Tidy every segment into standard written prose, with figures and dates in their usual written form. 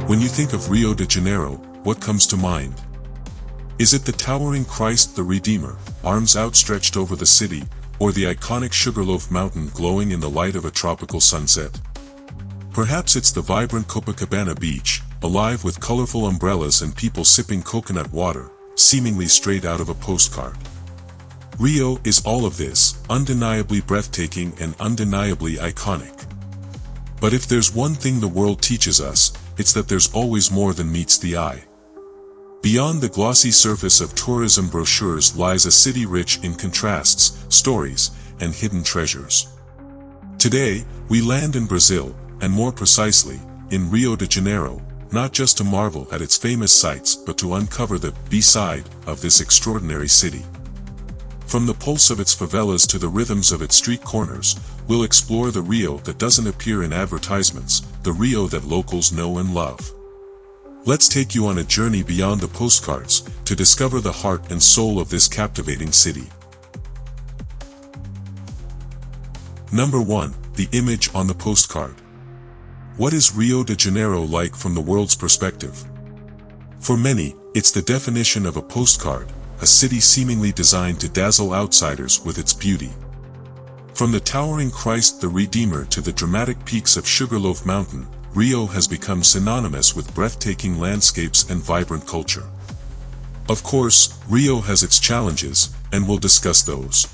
When you think of Rio de Janeiro, what comes to mind? Is it the towering Christ the Redeemer, arms outstretched over the city, or the iconic Sugarloaf Mountain glowing in the light of a tropical sunset? Perhaps it's the vibrant Copacabana beach, alive with colorful umbrellas and people sipping coconut water, seemingly straight out of a postcard. Rio is all of this, undeniably breathtaking and undeniably iconic. But if there's one thing the world teaches us, it's that there's always more than meets the eye. Beyond the glossy surface of tourism brochures lies a city rich in contrasts, stories, and hidden treasures. Today, we land in Brazil, and more precisely, in Rio de Janeiro, not just to marvel at its famous sights but to uncover the B-side of this extraordinary city. From the pulse of its favelas to the rhythms of its street corners, we'll explore the Rio that doesn't appear in advertisements, the Rio that locals know and love. Let's take you on a journey beyond the postcards, to discover the heart and soul of this captivating city. Number 1. The image on the postcard. What is Rio de Janeiro like from the world's perspective? For many, it's the definition of a postcard, a city seemingly designed to dazzle outsiders with its beauty. From the towering Christ the Redeemer to the dramatic peaks of Sugarloaf Mountain, Rio has become synonymous with breathtaking landscapes and vibrant culture. Of course, Rio has its challenges, and we'll discuss those.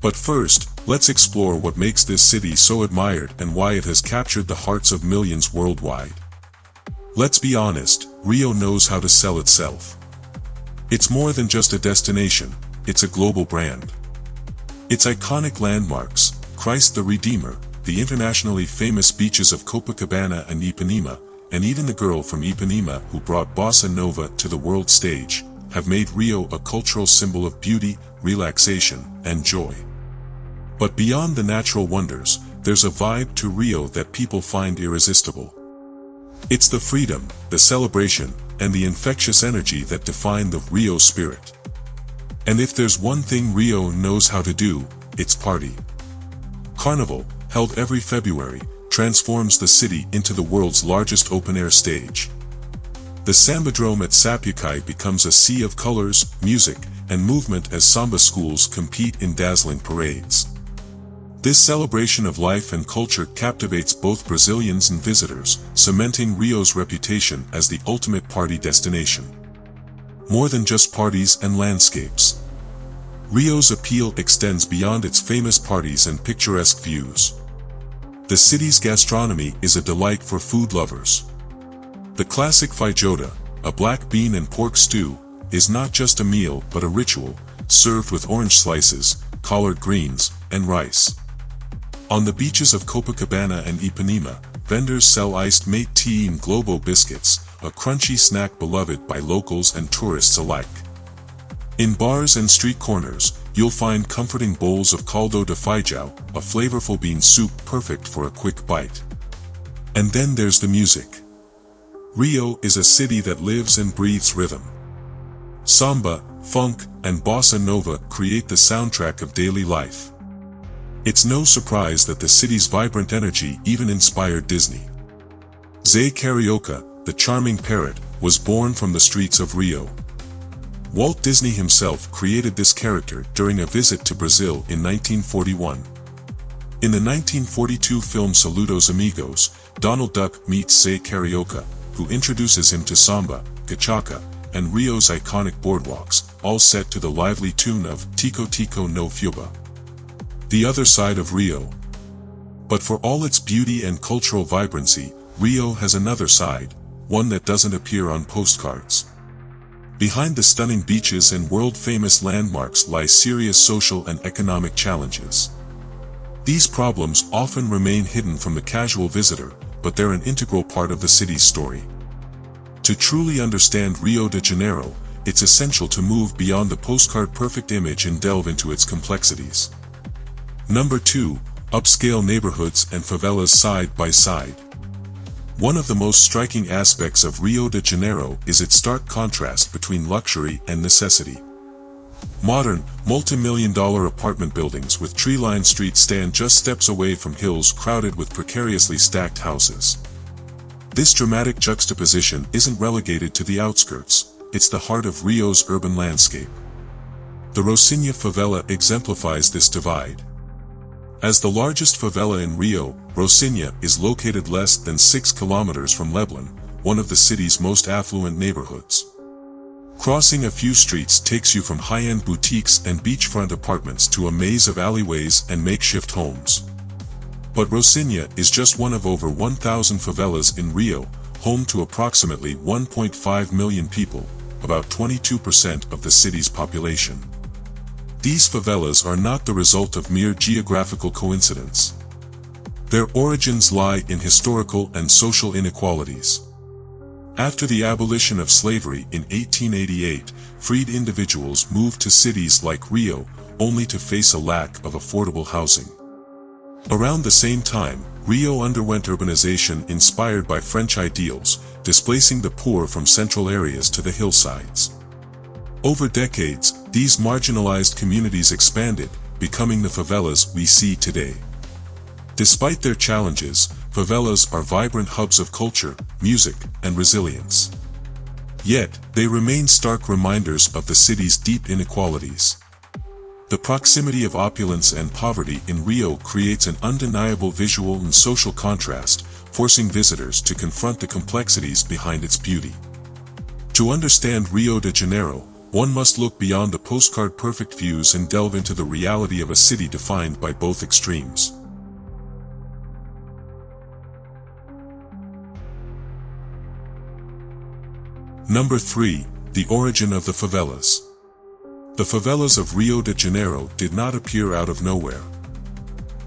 But first, let's explore what makes this city so admired and why it has captured the hearts of millions worldwide. Let's be honest, Rio knows how to sell itself. It's more than just a destination, it's a global brand. Its iconic landmarks, Christ the Redeemer, the internationally famous beaches of Copacabana and Ipanema, and even the girl from Ipanema who brought bossa nova to the world stage, have made Rio a cultural symbol of beauty, relaxation, and joy. But beyond the natural wonders, there's a vibe to Rio that people find irresistible. It's the freedom, the celebration, and the infectious energy that define the Rio spirit. And if there's one thing Rio knows how to do, it's party. Carnival, held every February, transforms the city into the world's largest open-air stage. The Sambadrome at Sapucaí becomes a sea of colors, music, and movement as samba schools compete in dazzling parades. This celebration of life and culture captivates both Brazilians and visitors, cementing Rio's reputation as the ultimate party destination. More than just parties and landscapes. Rio's appeal extends beyond its famous parties and picturesque views. The city's gastronomy is a delight for food lovers. The classic feijoada, a black bean and pork stew, is not just a meal but a ritual, served with orange slices, collard greens, and rice. On the beaches of Copacabana and Ipanema, vendors sell iced mate tea and globo biscuits, a crunchy snack beloved by locals and tourists alike. In bars and street corners, you'll find comforting bowls of caldo de feijão, a flavorful bean soup perfect for a quick bite. And then there's the music. Rio is a city that lives and breathes rhythm. Samba, funk, and bossa nova create the soundtrack of daily life. It's no surprise that the city's vibrant energy even inspired Disney. Zé Carioca, the charming parrot, was born from the streets of Rio. Walt Disney himself created this character during a visit to Brazil in 1941. In the 1942 film Saludos Amigos, Donald Duck meets Zé Carioca, who introduces him to samba, cachaca, and Rio's iconic boardwalks, all set to the lively tune of Tico Tico no Fuba. The other side of Rio. But for all its beauty and cultural vibrancy, Rio has another side, one that doesn't appear on postcards. Behind the stunning beaches and world-famous landmarks lie serious social and economic challenges. These problems often remain hidden from the casual visitor, but they're an integral part of the city's story. To truly understand Rio de Janeiro, it's essential to move beyond the postcard-perfect image and delve into its complexities. Number 2. Upscale neighborhoods and favelas side by side. One of the most striking aspects of Rio de Janeiro is its stark contrast between luxury and necessity. Modern, multi-million-dollar apartment buildings with tree-lined streets stand just steps away from hills crowded with precariously stacked houses. This dramatic juxtaposition isn't relegated to the outskirts, it's the heart of Rio's urban landscape. The Rocinha favela exemplifies this divide. As the largest favela in Rio, Rocinha is located less than 6 kilometers from Leblon, one of the city's most affluent neighborhoods. Crossing a few streets takes you from high-end boutiques and beachfront apartments to a maze of alleyways and makeshift homes. But Rocinha is just one of over 1,000 favelas in Rio, home to approximately 1.5 million people, about 22% of the city's population. These favelas are not the result of mere geographical coincidence. Their origins lie in historical and social inequalities. After the abolition of slavery in 1888, freed individuals moved to cities like Rio, only to face a lack of affordable housing. Around the same time, Rio underwent urbanization inspired by French ideals, displacing the poor from central areas to the hillsides. Over decades, these marginalized communities expanded, becoming the favelas we see today. Despite their challenges, favelas are vibrant hubs of culture, music, and resilience. Yet, they remain stark reminders of the city's deep inequalities. The proximity of opulence and poverty in Rio creates an undeniable visual and social contrast, forcing visitors to confront the complexities behind its beauty. To understand Rio de Janeiro, one must look beyond the postcard-perfect views and delve into the reality of a city defined by both extremes. Number 3. The origin of the favelas. The favelas of Rio de Janeiro did not appear out of nowhere.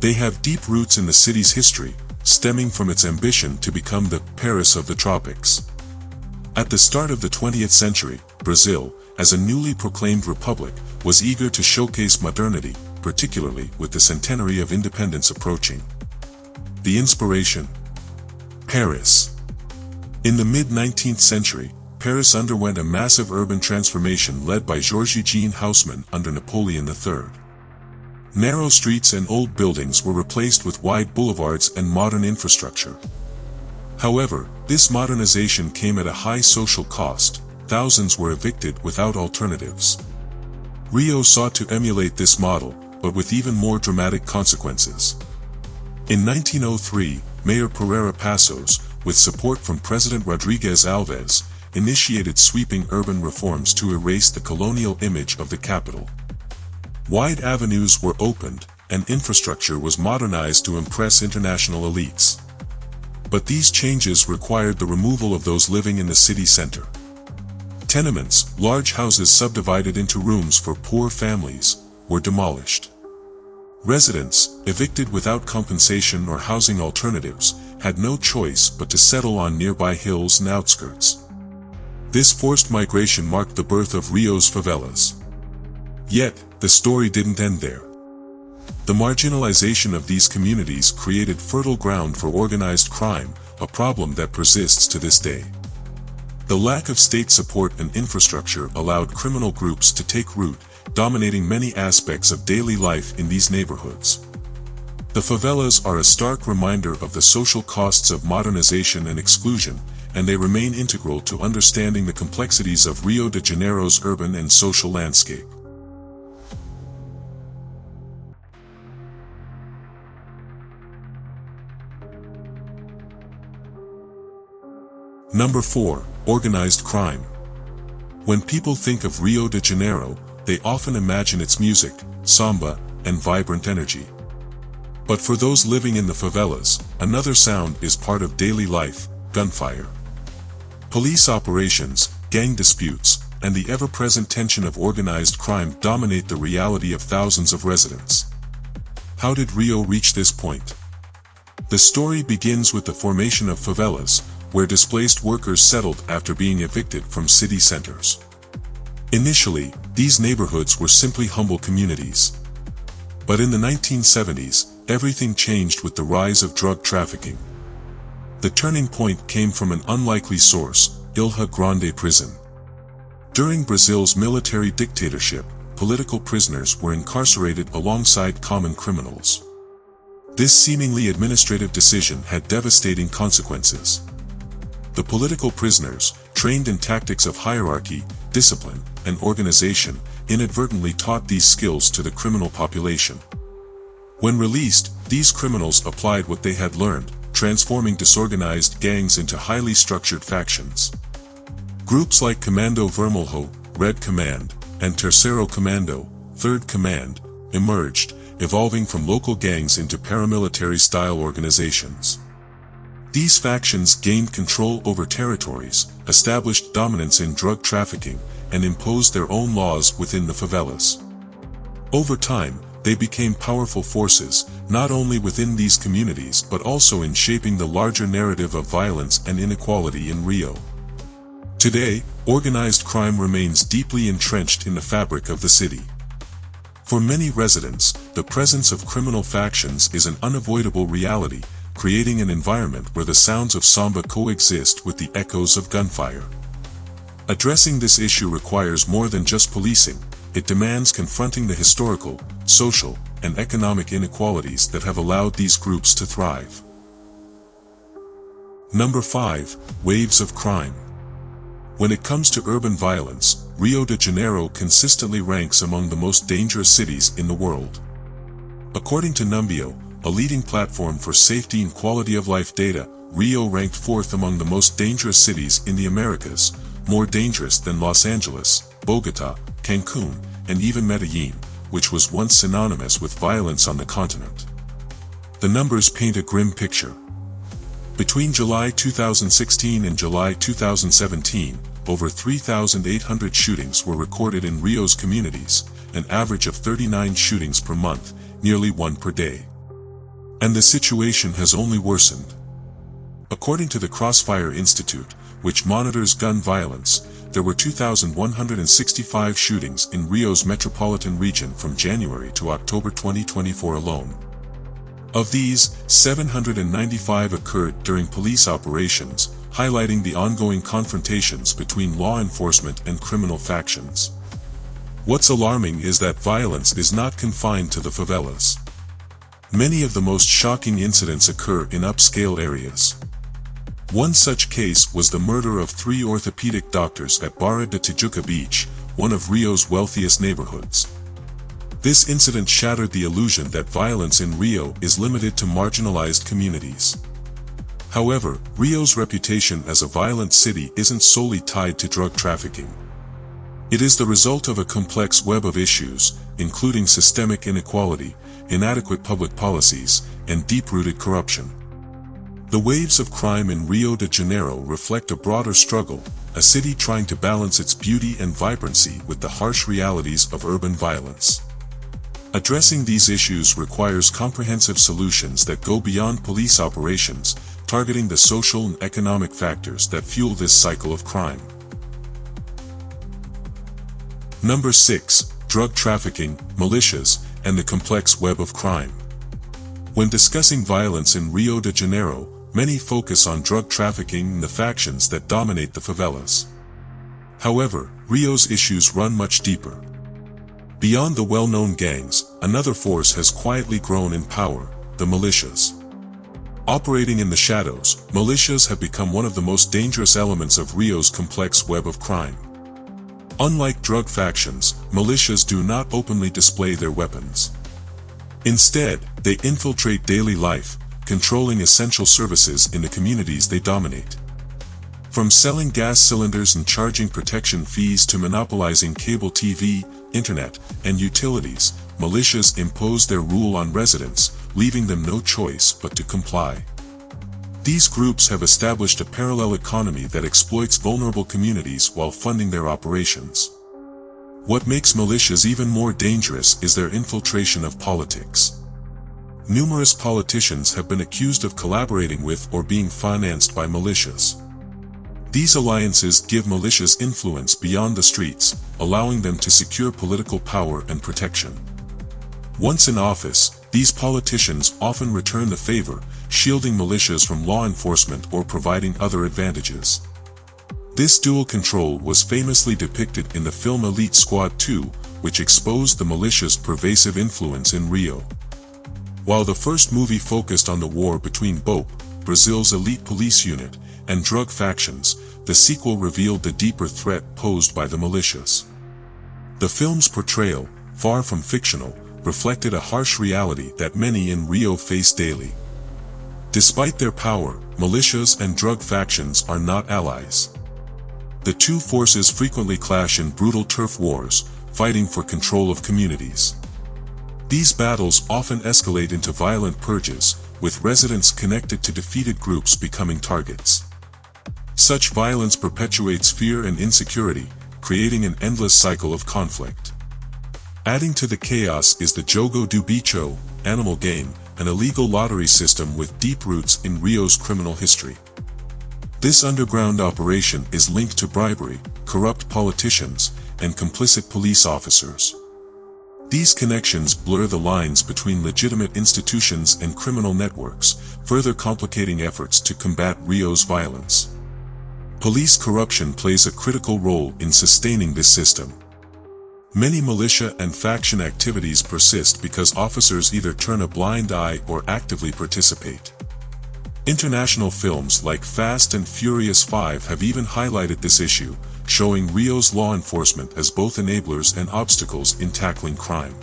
They have deep roots in the city's history, stemming from its ambition to become the Paris of the tropics. At the start of the 20th century, Brazil, as a newly proclaimed republic, was eager to showcase modernity, particularly with the centenary of independence approaching. The inspiration? Paris. In the mid-19th century, Paris underwent a massive urban transformation led by Georges-Eugène Haussmann under Napoleon III. Narrow streets and old buildings were replaced with wide boulevards and modern infrastructure. However, this modernization came at a high social cost. Thousands were evicted without alternatives. Rio sought to emulate this model, but with even more dramatic consequences. In 1903, Mayor Pereira Passos, with support from President Rodrigues Alves, initiated sweeping urban reforms to erase the colonial image of the capital. Wide avenues were opened, and infrastructure was modernized to impress international elites. But these changes required the removal of those living in the city center. Tenements, large houses subdivided into rooms for poor families, were demolished. Residents, evicted without compensation or housing alternatives, had no choice but to settle on nearby hills and outskirts. This forced migration marked the birth of Rio's favelas. Yet, the story didn't end there. The marginalization of these communities created fertile ground for organized crime, a problem that persists to this day. The lack of state support and infrastructure allowed criminal groups to take root, dominating many aspects of daily life in these neighborhoods. The favelas are a stark reminder of the social costs of modernization and exclusion, and they remain integral to understanding the complexities of Rio de Janeiro's urban and social landscape. Number 4. Organized crime. When people think of Rio de Janeiro, they often imagine its music, samba, and vibrant energy. But for those living in the favelas, another sound is part of daily life: gunfire. Police operations, gang disputes, and the ever-present tension of organized crime dominate the reality of thousands of residents. How did Rio reach this point? The story begins with the formation of favelas, where displaced workers settled after being evicted from city centers. Initially, these neighborhoods were simply humble communities. But in the 1970s, everything changed with the rise of drug trafficking. The turning point came from an unlikely source: Ilha Grande prison. During Brazil's military dictatorship, political prisoners were incarcerated alongside common criminals. This seemingly administrative decision had devastating consequences. The political prisoners, trained in tactics of hierarchy, discipline, and organization, inadvertently taught these skills to the criminal population. When released, these criminals applied what they had learned, transforming disorganized gangs into highly structured factions. Groups like Comando Vermelho, Red Command, and Tercero Commando, Third Command, emerged, evolving from local gangs into paramilitary-style organizations. These factions gained control over territories, established dominance in drug trafficking, and imposed their own laws within the favelas. Over time, they became powerful forces, not only within these communities but also in shaping the larger narrative of violence and inequality in Rio. Today, organized crime remains deeply entrenched in the fabric of the city. For many residents, the presence of criminal factions is an unavoidable reality, creating an environment where the sounds of samba coexist with the echoes of gunfire. Addressing this issue requires more than just policing. It demands confronting the historical, social, and economic inequalities that have allowed these groups to thrive. Number 5. Waves of crime. When it comes to urban violence, Rio de Janeiro consistently ranks among the most dangerous cities in the world. According to Numbeo, a leading platform for safety and quality of life data, Rio ranked 4th among the most dangerous cities in the Americas, more dangerous than Los Angeles, Bogota, Cancun, and even Medellin, which was once synonymous with violence on the continent. The numbers paint a grim picture. Between July 2016 and July 2017, over 3,800 shootings were recorded in Rio's communities, an average of 39 shootings per month, nearly one per day. And the situation has only worsened. According to the Crossfire Institute, which monitors gun violence, there were 2,165 shootings in Rio's metropolitan region from January to October 2024 alone. Of these, 795 occurred during police operations, highlighting the ongoing confrontations between law enforcement and criminal factions. What's alarming is that violence is not confined to the favelas. Many of the most shocking incidents occur in upscale areas. One such case was the murder of 3 orthopedic doctors at Barra de Tijuca Beach, one of Rio's wealthiest neighborhoods. This incident shattered the illusion that violence in Rio is limited to marginalized communities. However, Rio's reputation as a violent city isn't solely tied to drug trafficking. It is the result of a complex web of issues, including systemic inequality, inadequate public policies, and deep-rooted corruption. The waves of crime in Rio de Janeiro reflect a broader struggle, a city trying to balance its beauty and vibrancy with the harsh realities of urban violence. Addressing these issues requires comprehensive solutions that go beyond police operations, targeting the social and economic factors that fuel this cycle of crime. Number 6. Drug trafficking, militias, and the complex web of crime. When discussing violence in Rio de Janeiro, many focus on drug trafficking and the factions that dominate the favelas. However, Rio's issues run much deeper. Beyond the well-known gangs, another force has quietly grown in power, the militias. Operating in the shadows, militias have become one of the most dangerous elements of Rio's complex web of crime. Unlike drug factions, militias do not openly display their weapons. Instead, they infiltrate daily life, controlling essential services in the communities they dominate. From selling gas cylinders and charging protection fees to monopolizing cable TV, internet, and utilities, militias impose their rule on residents, leaving them no choice but to comply. These groups have established a parallel economy that exploits vulnerable communities while funding their operations. What makes militias even more dangerous is their infiltration of politics. Numerous politicians have been accused of collaborating with or being financed by militias. These alliances give militias influence beyond the streets, allowing them to secure political power and protection. Once in office, these politicians often return the favor, shielding militias from law enforcement or providing other advantages. This dual control was famously depicted in the film Elite Squad 2, which exposed the militia's pervasive influence in Rio. While the first movie focused on the war between BOP, Brazil's elite police unit, and drug factions, the sequel revealed the deeper threat posed by the militias. The film's portrayal, far from fictional, reflected a harsh reality that many in Rio face daily. Despite their power, militias and drug factions are not allies. The two forces frequently clash in brutal turf wars, fighting for control of communities. These battles often escalate into violent purges, with residents connected to defeated groups becoming targets. Such violence perpetuates fear and insecurity, creating an endless cycle of conflict. Adding to the chaos is the Jogo do Bicho, animal game, an illegal lottery system with deep roots in Rio's criminal history. This underground operation is linked to bribery, corrupt politicians, and complicit police officers. These connections blur the lines between legitimate institutions and criminal networks, further complicating efforts to combat Rio's violence. Police corruption plays a critical role in sustaining this system. Many militia and faction activities persist because officers either turn a blind eye or actively participate. International films like Fast and Furious 5 have even highlighted this issue, showing Rio's law enforcement as both enablers and obstacles in tackling crime.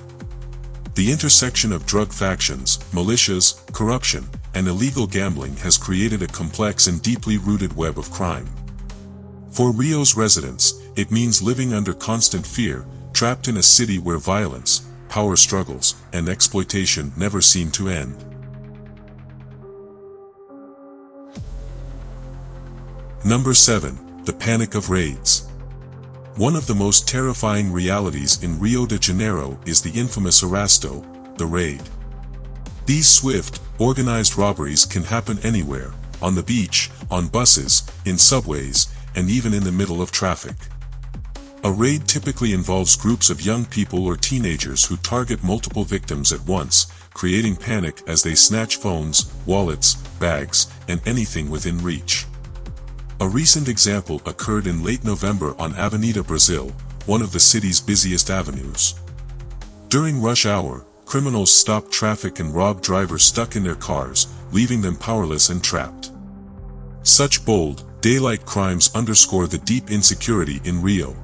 The intersection of drug factions, militias, corruption, and illegal gambling has created a complex and deeply rooted web of crime. For Rio's residents, it means living under constant fear, trapped in a city where violence, power struggles, and exploitation never seem to end. Number 7. The Panic of Raids. One of the most terrifying realities in Rio de Janeiro is the infamous arrasto, the raid. These swift, organized robberies can happen anywhere, on the beach, on buses, in subways, and even in the middle of traffic. A raid typically involves groups of young people or teenagers who target multiple victims at once, creating panic as they snatch phones, wallets, bags, and anything within reach. A recent example occurred in late November on Avenida Brazil, one of the city's busiest avenues. During rush hour, criminals stopped traffic and robbed drivers stuck in their cars, leaving them powerless and trapped. Such bold, daylight crimes underscore the deep insecurity in Rio.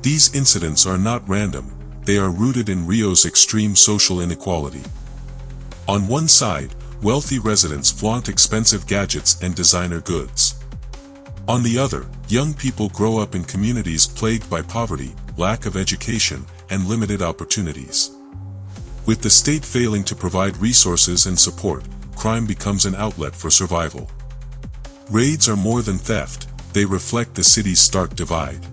These incidents are not random, they are rooted in Rio's extreme social inequality. On one side, wealthy residents flaunt expensive gadgets and designer goods. On the other, young people grow up in communities plagued by poverty, lack of education, and limited opportunities. With the state failing to provide resources and support, crime becomes an outlet for survival. Raids are more than theft, they reflect the city's stark divide.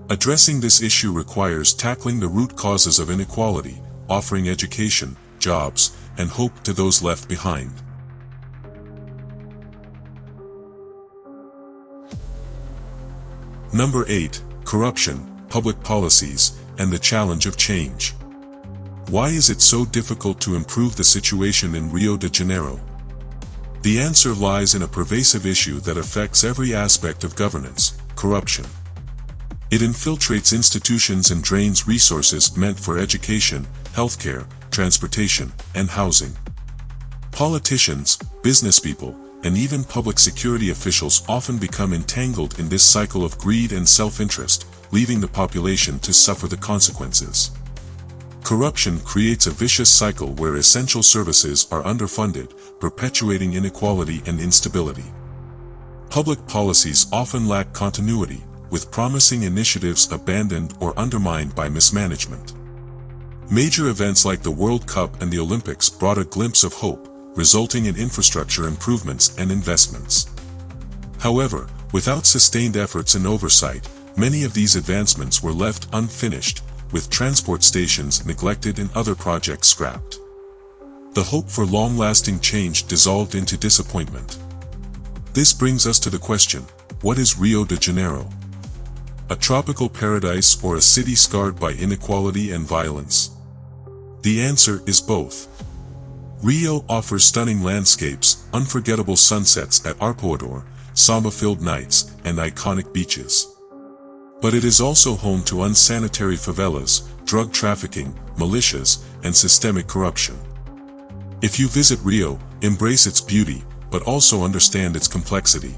Addressing this issue requires tackling the root causes of inequality, offering education, jobs, and hope to those left behind. Number 8. Corruption, public policies, and the challenge of change. Why is it so difficult to improve the situation in Rio de Janeiro? The answer lies in a pervasive issue that affects every aspect of governance: corruption. It infiltrates institutions and drains resources meant for education, healthcare, transportation, and housing. Politicians, businesspeople, and even public security officials often become entangled in this cycle of greed and self-interest, leaving the population to suffer the consequences. Corruption creates a vicious cycle where essential services are underfunded, perpetuating inequality and instability. Public policies often lack continuity, with promising initiatives abandoned or undermined by mismanagement. Major events like the World Cup and the Olympics brought a glimpse of hope, resulting in infrastructure improvements and investments. However, without sustained efforts and oversight, many of these advancements were left unfinished, with transport stations neglected and other projects scrapped. The hope for long-lasting change dissolved into disappointment. This brings us to the question: what is Rio de Janeiro? A tropical paradise or a city scarred by inequality and violence? The answer is both. Rio offers stunning landscapes, unforgettable sunsets at Arpoador, samba-filled nights, and iconic beaches. But it is also home to unsanitary favelas, drug trafficking, militias, and systemic corruption. If you visit Rio, embrace its beauty, but also understand its complexity.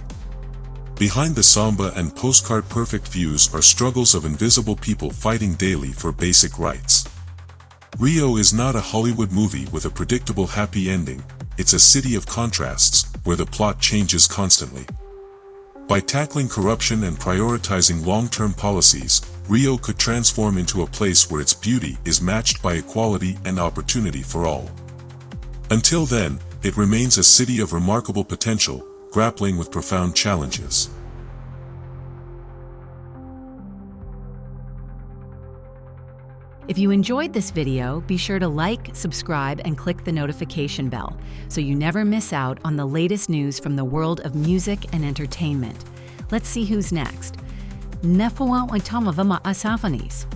Behind the samba and postcard-perfect views are struggles of invisible people fighting daily for basic rights. Rio is not a Hollywood movie with a predictable happy ending, it's a city of contrasts, where the plot changes constantly. By tackling corruption and prioritizing long-term policies, Rio could transform into a place where its beauty is matched by equality and opportunity for all. Until then, it remains a city of remarkable potential, grappling with profound challenges. If you enjoyed this video, be sure to like, subscribe, and click the notification bell so you never miss out on the latest news from the world of music and entertainment. Let's see who's next. Nefuwa Waitama Vama Asafanis.